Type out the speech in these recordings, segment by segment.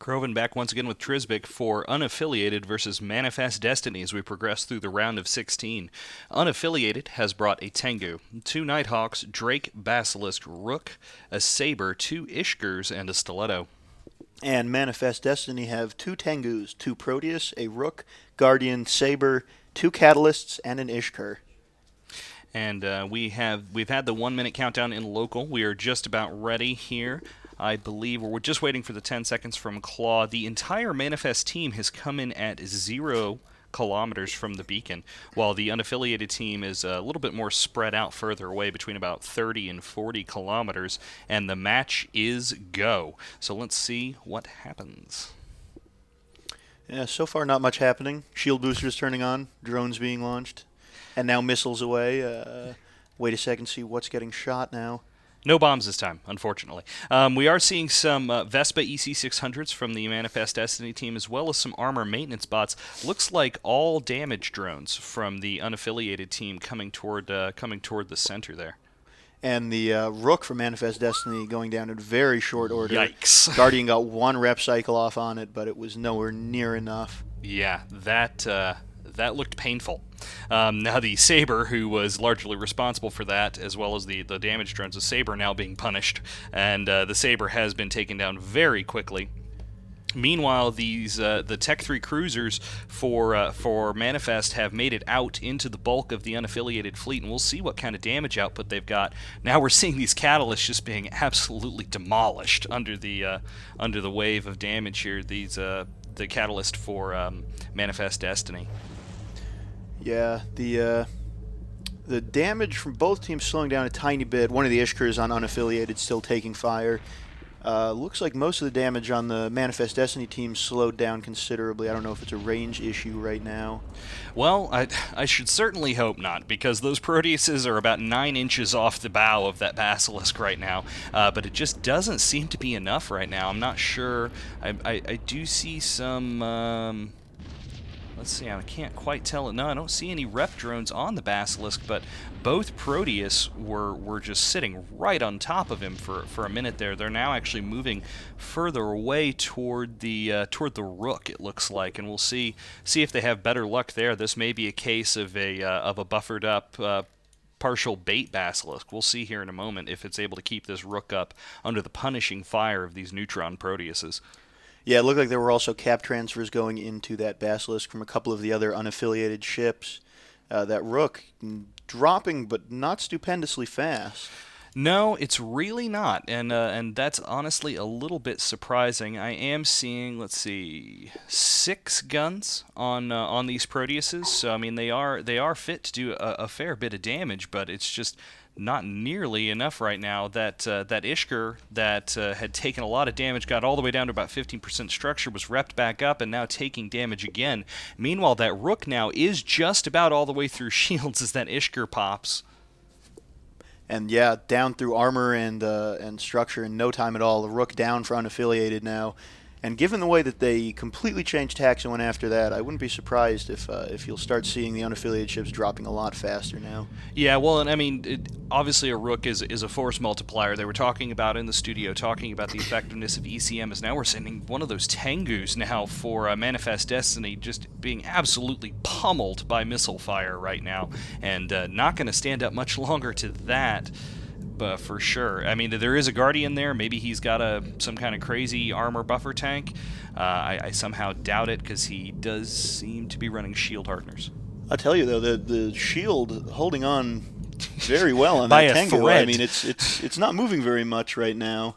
Croven back once again with Trisbic for Unaffiliated versus Manifest Destiny as we progress through the round of 16. Unaffiliated has brought a Tengu, 2 Nighthawks, Drake, Basilisk, Rook, a Saber, 2 Ishgers, and a Stiletto. And Manifest Destiny have 2 Tengus, 2 Proteus, a Rook, Guardian, Saber, 2 Catalysts, and an Ishkur. And we've had the 1 minute countdown in local. We are just about ready here. I believe we're just waiting for the 10 seconds from Claw. The entire Manifest team has come in at 0 kilometers from the beacon, while the unaffiliated team is a little bit more spread out further away, between about 30 and 40 kilometers, and the match is go. So let's see what happens. Yeah, so far not much happening. Shield boosters turning on, drones being launched, and now missiles away. Wait a second, see what's getting shot now. No bombs this time, unfortunately. We are seeing some Vespa EC600s from the Manifest Destiny team, as well as some armor maintenance bots. Looks like all damage drones from the unaffiliated team coming toward the center there. And the Rook from Manifest Destiny going down in very short order. Yikes. Guardian got 1 rep cycle off on it, but it was nowhere near enough. Yeah, that looked painful. Now the Saber, who was largely responsible for that, as well as the damage drones, the Saber now being punished, and the Saber has been taken down very quickly. Meanwhile, the Tech 3 cruisers for Manifest have made it out into the bulk of the unaffiliated fleet, and we'll see what kind of damage output they've got. Now we're seeing these catalysts just being absolutely demolished under the wave of damage here. The catalyst for Manifest Destiny. Yeah, the damage from both teams slowing down a tiny bit. One of the Ishkers on unaffiliated still taking fire. Looks like most of the damage on the Manifest Destiny team slowed down considerably. I don't know if it's a range issue right now. Well, I should certainly hope not, because those Proteuses are about 9 inches off the bow of that Basilisk right now. But it just doesn't seem to be enough right now. I'm not sure. I do see some... let's see, I can't quite tell it. No, I don't see any rep drones on the Basilisk, but both Proteus were just sitting right on top of him for a minute there. They're now actually moving further away toward the Rook, it looks like, and we'll see if they have better luck there. This may be a case of a buffered up partial bait Basilisk. We'll see here in a moment if it's able to keep this Rook up under the punishing fire of these neutron Proteuses. Yeah, it looked like there were also cap transfers going into that Basilisk from a couple of the other unaffiliated ships. That Rook dropping, but not stupendously fast. No, it's really not, and that's honestly a little bit surprising. I am seeing, let's see, 6 guns on these Proteuses. So I mean, they are fit to do a fair bit of damage, but it's just not nearly enough right now. That Ishkur that had taken a lot of damage, got all the way down to about 15% structure, was repped back up and now taking damage again. Meanwhile, that Rook now is just about all the way through shields as that Ishkur pops. And yeah, down through armor and structure in no time at all. The Rook down for unaffiliated now. And given the way that they completely changed tacks and went after that, I wouldn't be surprised if you'll start seeing the unaffiliated ships dropping a lot faster now. Yeah, well, and I mean, obviously a Rook is a force multiplier. They were talking about in the studio, talking about the effectiveness of ECM, as now we're sending one of those Tengus now for Manifest Destiny, just being absolutely pummeled by missile fire right now, and not going to stand up much longer to that. For sure. I mean, there is a Guardian there. Maybe he's got some kind of crazy armor buffer tank. I somehow doubt it, because he does seem to be running shield hardeners. I'll tell you, though, the shield holding on very well on By that a Tengu. thread. I mean, it's not moving very much right now.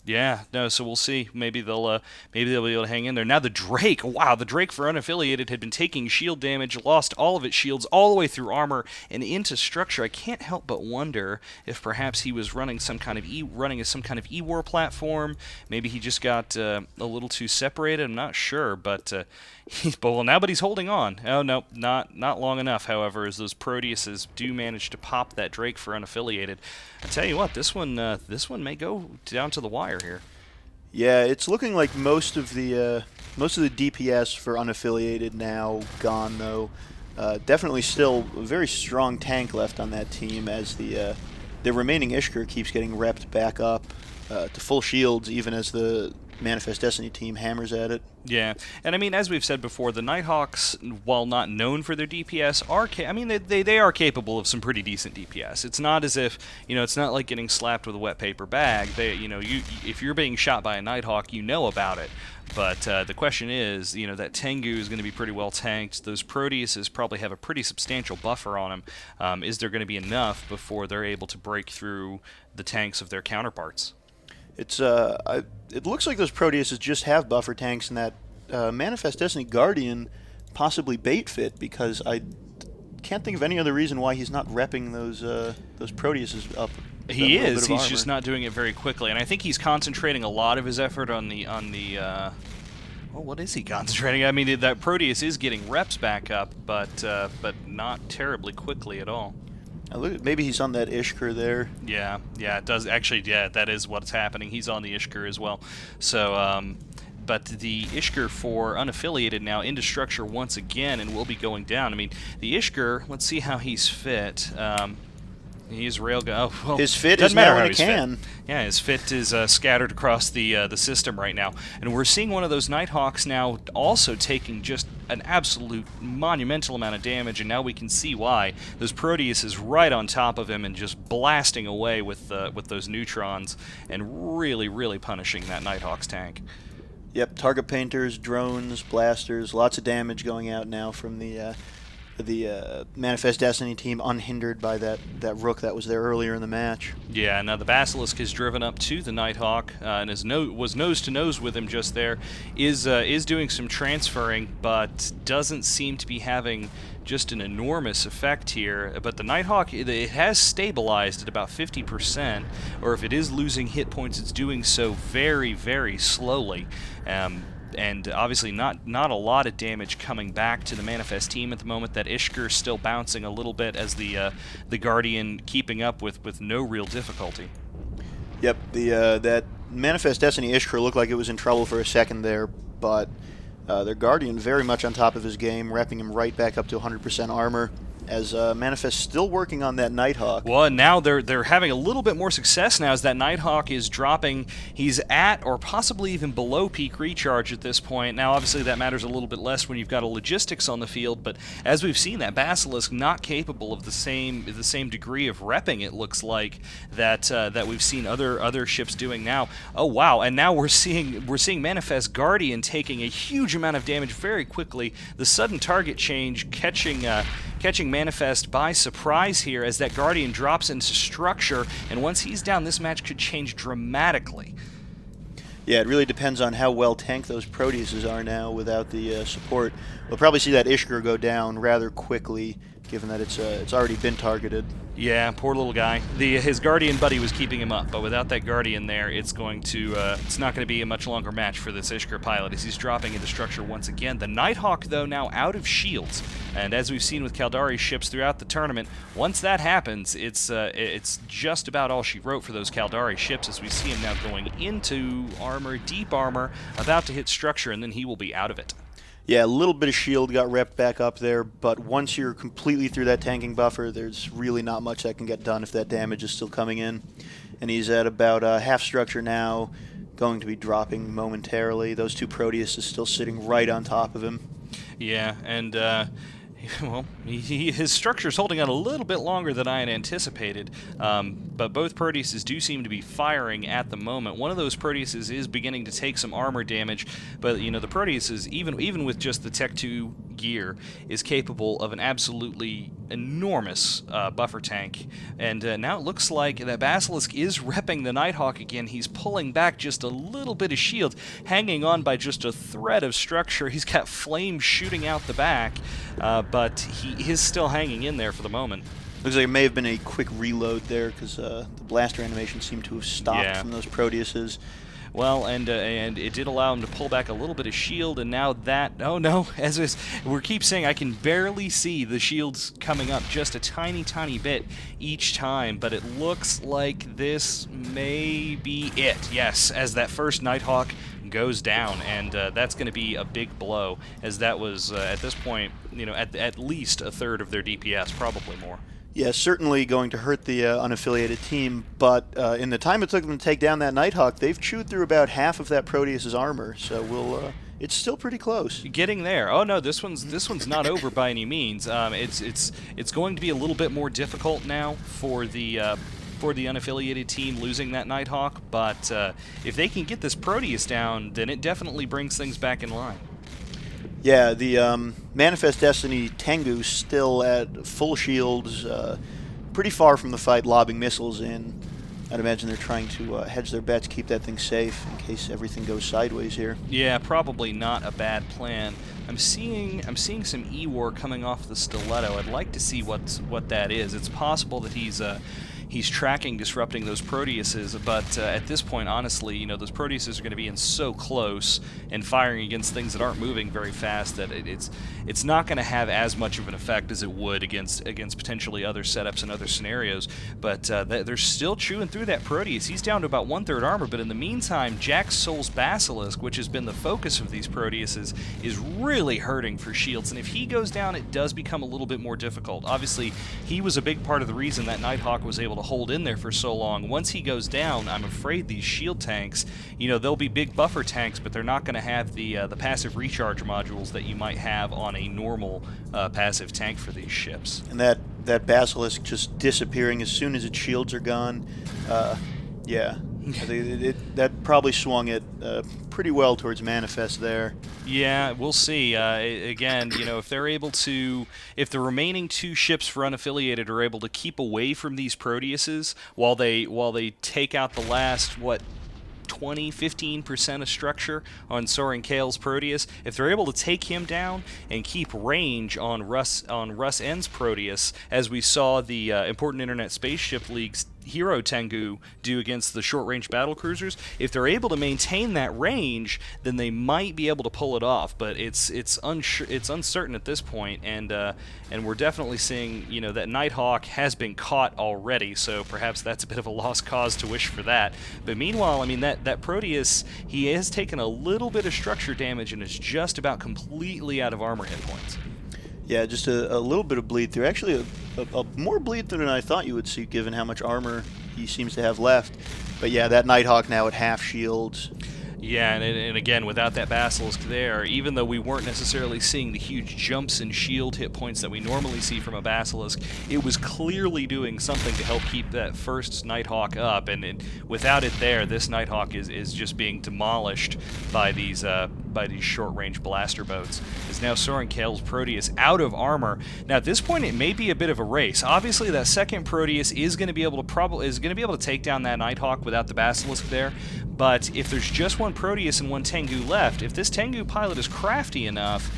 Yeah, no, so we'll see. Maybe they'll be able to hang in there. Now the Drake, wow, the Drake for unaffiliated had been taking shield damage, lost all of its shields all the way through armor and into structure. I can't help but wonder if perhaps he was running some kind of E-War platform. Maybe he just got a little too separated. I'm not sure, but he's holding on. Oh no, not long enough. However, as those Proteuses do manage to pop that Drake for unaffiliated. I tell you what, this one may go down to the wire here. Yeah, it's looking like most of the DPS for unaffiliated now gone, though. Definitely still a very strong tank left on that team, as the remaining Ishkur keeps getting repped back up to full shields, even as the Manifest Destiny team hammers at it. Yeah, and I mean, as we've said before, the Nighthawks, while not known for their DPS, I mean, they are capable of some pretty decent DPS. It's not as if, it's not like getting slapped with a wet paper bag. If you're being shot by a Nighthawk, you know about it. But the question is, that Tengu is going to be pretty well tanked. Those Proteuses probably have a pretty substantial buffer on them. Is there going to be enough before they're able to break through the tanks of their counterparts? It looks like those Proteuses just have buffer tanks, and that Manifest Destiny Guardian possibly bait fit, because I can't think of any other reason why he's not repping those Proteuses up. He is. He's just not doing it very quickly, and I think he's concentrating a lot of his effort on the. Well, what is he concentrating? I mean, that Proteus is getting reps back up, but not terribly quickly at all. Maybe he's on that Ishkur there. Yeah, it does actually. Yeah, that is what's happening. He's on the Ishkur as well. So, but the Ishkur for unaffiliated now into structure once again, and will be going down. I mean, the Ishkur. Let's see how he's fit. He's railgun. Oh, well, his fit is now in a can. Yeah, his fit is scattered across the system right now, and we're seeing one of those Nighthawks now also taking just an absolute monumental amount of damage, and now we can see why. Those Proteus is right on top of him and just blasting away with those neutrons, and really, really punishing that Nighthawk's tank. Yep, target painters, drones, blasters, lots of damage going out now from the Manifest Destiny team, unhindered by that Rook that was there earlier in the match. Yeah, now the Basilisk is driven up to the Nighthawk and was nose to nose with him just there. Is doing some transferring, but doesn't seem to be having just an enormous effect here. But the Nighthawk, it has stabilized at about 50%, or if it is losing hit points, it's doing so very, very slowly. And obviously not a lot of damage coming back to the Manifest team at the moment. That Ishkur still bouncing a little bit as the Guardian keeping up with no real difficulty. Yep, that Manifest Destiny Ishkur looked like it was in trouble for a second there, but their Guardian very much on top of his game, wrapping him right back up to 100% armor, as Manifest still working on that Nighthawk. Well, and now they're having a little bit more success now as that Nighthawk is dropping. He's at or possibly even below peak recharge at this point. Now, obviously, that matters a little bit less when you've got a logistics on the field, but as we've seen, that Basilisk not capable of the same degree of repping, it looks like, that we've seen other ships doing now. Oh, wow, and now we're seeing Manifest Guardian taking a huge amount of damage very quickly. The sudden target change catching Manifest by surprise here as that Guardian drops into structure, and once he's down, this match could change dramatically. Yeah, it really depends on how well tanked those Proteuses are now without the support. We'll probably see that Ishkur go down rather quickly, given that it's already been targeted. Yeah, poor little guy. His Guardian buddy was keeping him up, but without that Guardian there, it's not going to be a much longer match for this Ishkur pilot as he's dropping into structure once again. The Nighthawk, though, now out of shields, and as we've seen with Caldari ships throughout the tournament, once that happens, it's just about all she wrote for those Caldari ships, as we see him now going into armor, deep armor, about to hit structure, and then he will be out of it. Yeah, a little bit of shield got repped back up there, but once you're completely through that tanking buffer, there's really not much that can get done if that damage is still coming in. And he's at about half structure now, going to be dropping momentarily. Those two Proteuses still sitting right on top of him. Yeah, and well, his structure's holding out a little bit longer than I had anticipated, but both Proteuses do seem to be firing at the moment. One of those Proteuses is beginning to take some armor damage, but the Proteuses, even with just the Tech 2 gear, is capable of an absolutely enormous buffer tank. And now it looks like that Basilisk is repping the Nighthawk again. He's pulling back just a little bit of shield, hanging on by just a thread of structure. He's got flames shooting out the back, but he is still hanging in there for the moment. Looks like it may have been a quick reload there, because the blaster animation seemed to have stopped from those Proteuses. Well, and it did allow him to pull back a little bit of shield, and now that... Oh, no, we keep saying, I can barely see the shields coming up just a tiny, tiny bit each time, but it looks like this may be it. Yes, as that first Nighthawk goes down, and that's going to be a big blow, as that was, at this point, at least a third of their DPS, probably more. Yeah, certainly going to hurt the unaffiliated team, but in the time it took them to take down that Nighthawk, they've chewed through about half of that Proteus's armor, so it's still pretty close. Getting there. Oh no, this one's not over by any means. It's going to be a little bit more difficult now for the unaffiliated team losing that Nighthawk, but if they can get this Proteus down, then it definitely brings things back in line. Yeah, the Manifest Destiny Tengu's still at full shields, pretty far from the fight, lobbing missiles in. I'd imagine they're trying to hedge their bets, keep that thing safe in case everything goes sideways here. Yeah, probably not a bad plan. I'm seeing some E-War coming off the Stiletto. I'd like to see what that is. It's possible that he's tracking, disrupting those Proteuses, but at this point, honestly, those Proteuses are going to be in so close and firing against things that aren't moving very fast that it's not going to have as much of an effect as it would against potentially other setups and other scenarios. But they're still chewing through that Proteus. He's down to about 1/3 armor, but in the meantime, Jack's Soul's Basilisk, which has been the focus of these Proteuses, is really hurting for shields. And if he goes down, it does become a little bit more difficult. Obviously, he was a big part of the reason that Nighthawk was able to hold in there for so long. Once he goes down, I'm afraid these shield tanks, they'll be big buffer tanks, but they're not going to have the passive recharge modules that you might have on a normal passive tank for these ships. And that Basilisk just disappearing as soon as its shields are gone. Yeah, that probably swung it pretty well towards Manifest there. Yeah, we'll see. Again, if they're able to, if the remaining two ships for unaffiliated are able to keep away from these Proteuses while they take out the last 15% of structure on Soaring Kale's Proteus, if they're able to take him down and keep range on Russ N's Proteus, as we saw the Important Internet Spaceship League's Hero Tengu do against the short-range battle cruisers, if they're able to maintain that range, then they might be able to pull it off. But it's uncertain at this point, and we're definitely seeing that Nighthawk has been caught already, so perhaps that's a bit of a lost cause to wish for that. But meanwhile, I mean that Proteus, he has taken a little bit of structure damage and is just about completely out of armor hit points. Yeah, just a little bit of bleed through. Actually, a more bleed through than I thought you would see, given how much armor he seems to have left. But yeah, that Nighthawk now at half shields. Yeah, and again, without that Basilisk there, even though we weren't necessarily seeing the huge jumps in shield hit points that we normally see from a Basilisk, it was clearly doing something to help keep that first Nighthawk up, and without it there, this Nighthawk is just being demolished by these short-range blaster boats. Is now Soaring Kale's Proteus out of armor. Now at this point, it may be a bit of a race. Obviously, that second Proteus is going to be able to take down that Nighthawk without the Basilisk there. But if there's just one Proteus and one Tengu left, if this Tengu pilot is crafty enough,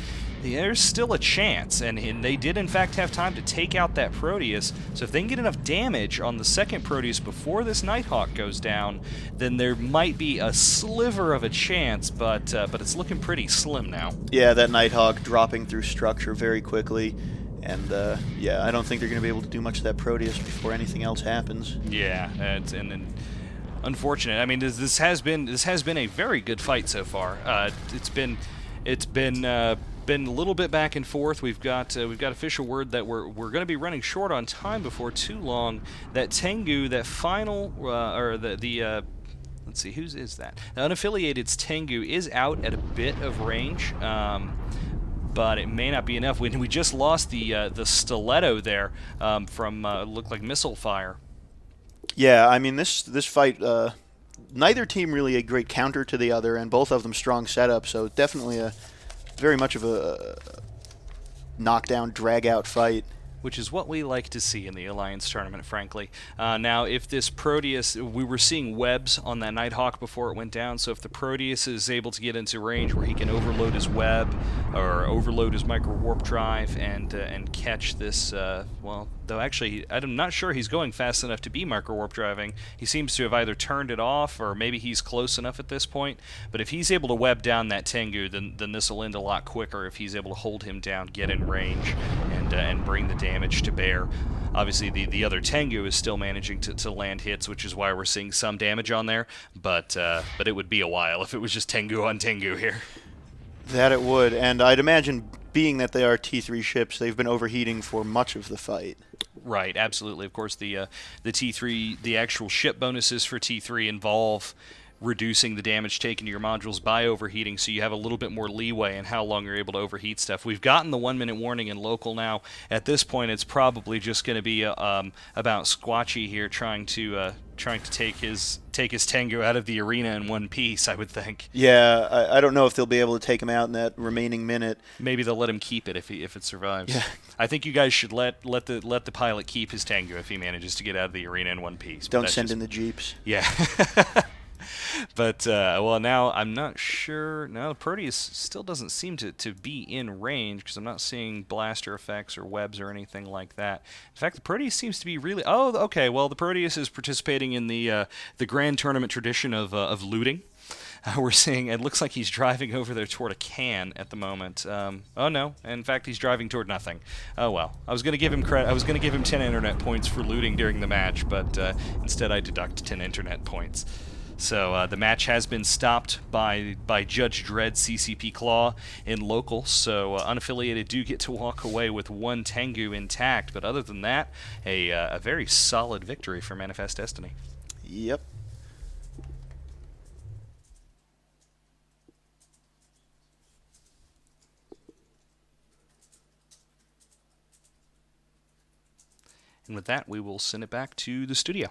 there's still a chance, and they did in fact have time to take out that Proteus, so if they can get enough damage on the second Proteus before this Nighthawk goes down, then there might be a sliver of a chance, but it's looking pretty slim now. Yeah, that Nighthawk dropping through structure very quickly, and yeah, I don't think they're going to be able to do much to that Proteus before anything else happens. Yeah, and unfortunate. I mean, this has been a very good fight so far. It's been a little bit back and forth. We've got official word that we're going to be running short on time before too long. That Tengu, that final let's see, whose is that? The unaffiliated's Tengu is out at a bit of range. But it may not be enough. We just lost the Stiletto there from looked like missile fire. Yeah, I mean this fight, neither team really a great counter to the other, and both of them strong setup. So definitely very much of a knockdown, drag-out fight. Which is what we like to see in the Alliance tournament, frankly. Now, if this Proteus, we were seeing webs on that Nighthawk before it went down, so if the Proteus is able to get into range where he can overload his web or overload his micro-warp drive and catch this, well, though actually, I'm not sure he's going fast enough to be micro-warp driving. He seems to have either turned it off or maybe he's close enough at this point. But if he's able to web down that Tengu, then this will end a lot quicker if he's able to hold him down, get in range, and bring the damage to bear. Obviously, the other Tengu is still managing to land hits, which is why we're seeing some damage on there. But it would be a while if it was just Tengu on Tengu here. That it would, and I'd imagine, being that they are T3 ships, they've been overheating for much of the fight. Right, absolutely. Of course, the T3, the actual ship bonuses for T3 involve reducing the damage taken to your modules by overheating, so you have a little bit more leeway in how long you're able to overheat stuff. We've gotten the 1 minute warning in local now. At this point, it's probably just going to be about Squatchy here trying to take his Tengu out of the arena in one piece. I would think. Yeah, I don't know if they'll be able to take him out in that remaining minute. Maybe they'll let him keep it if it Yeah, survives. I think you guys should let the pilot keep his Tengu if he manages to get out of the arena in one piece. But don't that's send just in the jeeps. yeah. But well, now I'm not sure. Now the Proteus still doesn't seem to be in range because I'm not seeing blaster effects or webs or anything like that. In fact, the Proteus seems to be really. Oh, okay. Well, the Proteus is participating in the grand tournament tradition of looting. We're seeing it looks like he's driving over there toward a can at the moment. Oh no! In fact, he's driving toward nothing. Oh well. I was going to give him credit. I was going to give him 10 internet points for looting during the match, but instead I deduct 10 internet points. So the match has been stopped by Judge Dredd CCP Claw in local. So unaffiliated do get to walk away with one Tengu intact. But other than that, a very solid victory for Manifest Destiny. Yep. And with that, we will send it back to the studio.